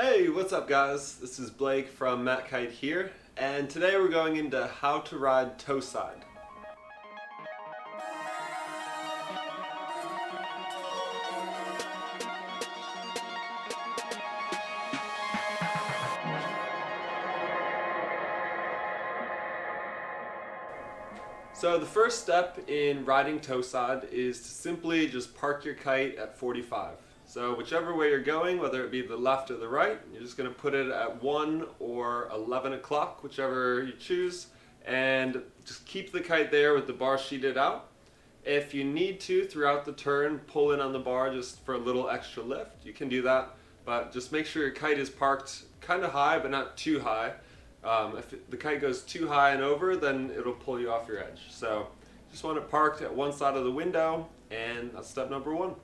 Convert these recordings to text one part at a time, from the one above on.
Hey, what's up guys? This is Blake from MacKite here, and today we're going into how to ride Toeside. So the first step in riding Toeside is to simply just park your kite at 45. So whichever way you're going, whether it be the left or the right, you're just going to put it at 1 or 11 o'clock, whichever you choose, and just keep the kite there with the bar sheeted out. If you need to, throughout the turn, pull in on the bar just for a little extra lift, you can do that, but just make sure your kite is parked kind of high, but not too high. If the kite goes too high and over, then it'll pull you off your edge. So just want it parked at one side of the window, and that's step number one.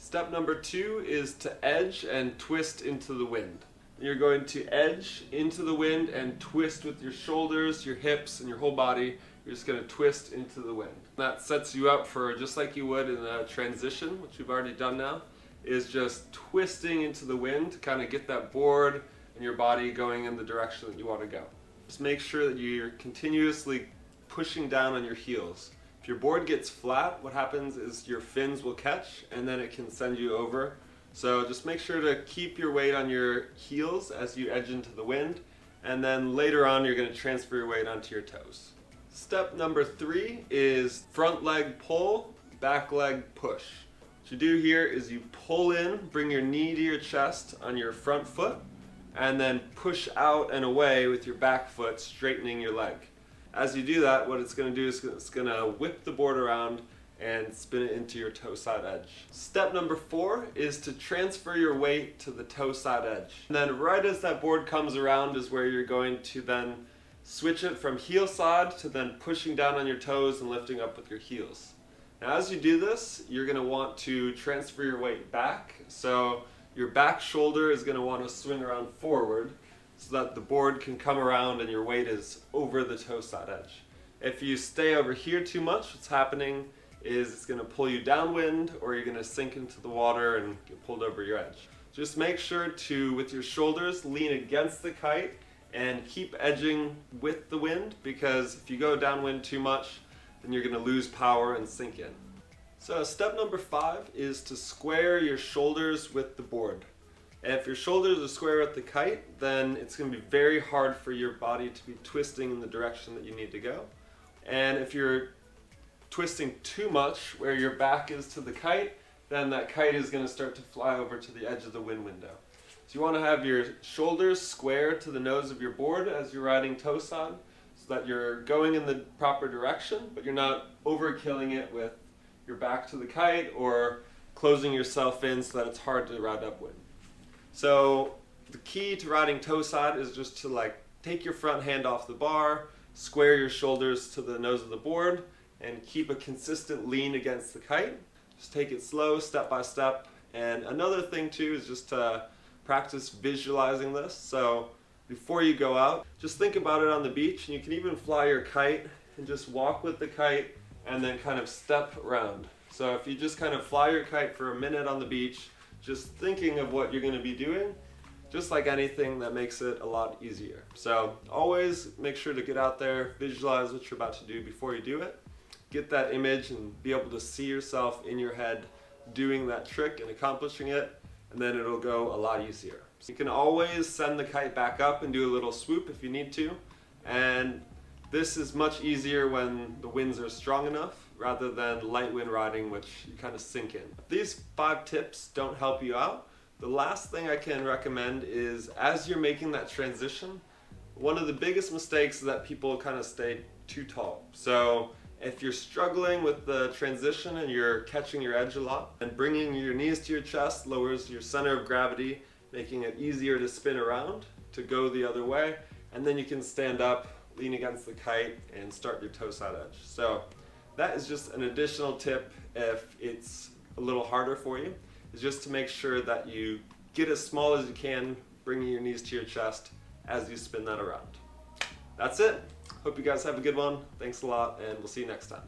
Step number two is to edge and twist into the wind. You're going to edge into the wind and twist with your shoulders, your hips, and your whole body. You're just going to twist into the wind. That sets you up for, just like you would in a transition, which we've already done now, is just twisting into the wind to kind of get that board and your body going in the direction that you want to go. Just make sure that you're continuously pushing down on your heels. If your board gets flat, what happens is your fins will catch and then it can send you over. So just make sure to keep your weight on your heels as you edge into the wind, and then later on you're going to transfer your weight onto your toes. Step number three is front leg pull, back leg push. What you do here is you pull in, bring your knee to your chest on your front foot, and then push out and away with your back foot, straightening your leg. As you do that, what it's going to do is it's going to whip the board around and spin it into your toe side edge. Step number four is to transfer your weight to the toe side edge. And then right as that board comes around is where you're going to then switch it from heel side to then pushing down on your toes and lifting up with your heels. Now as you do this, you're going to want to transfer your weight back. So your back shoulder is going to want to swing around forward so that the board can come around and your weight is over the toe side edge. If you stay over here too much, what's happening is it's going to pull you downwind, or you're going to sink into the water and get pulled over your edge. Just make sure to, with your shoulders, lean against the kite and keep edging with the wind, because if you go downwind too much, then you're going to lose power and sink in. So step number five is to square your shoulders with the board. If your shoulders are square with the kite, then it's going to be very hard for your body to be twisting in the direction that you need to go. And if you're twisting too much where your back is to the kite, then that kite is going to start to fly over to the edge of the wind window. So you want to have your shoulders square to the nose of your board as you're riding Toeside, so that you're going in the proper direction, but you're not overkilling it with your back to the kite or closing yourself in so that it's hard to ride upwind. So the key to riding Toeside is just to take your front hand off the bar, square your shoulders to the nose of the board, and keep a consistent lean against the kite. Just take it slow, step by step. And another thing too is just to practice visualizing this. So before you go out, just think about it on the beach, and you can even fly your kite and just walk with the kite and then kind of step around. So if you just kind of fly your kite for a minute on the beach, just thinking of what you're going to be doing, just like anything, that makes it a lot easier. So always make sure to get out there, visualize what you're about to do before you do it. Get that image and be able to see yourself in your head doing that trick and accomplishing it, and then it'll go a lot easier. So you can always send the kite back up and do a little swoop if you need to, and this is much easier when the winds are strong enough rather than light wind riding, which you kind of sink in. If these 5 tips don't help you out, the last thing I can recommend is, as you're making that transition, one of the biggest mistakes is that people kind of stay too tall. So if you're struggling with the transition and you're catching your edge a lot, and bringing your knees to your chest lowers your center of gravity, making it easier to spin around, to go the other way, and then you can stand up, lean against the kite, and start your toe side edge. So that is just an additional tip if it's a little harder for you, is just to make sure that you get as small as you can, bringing your knees to your chest as you spin that around. That's it. Hope you guys have a good one. Thanks a lot, and we'll see you next time.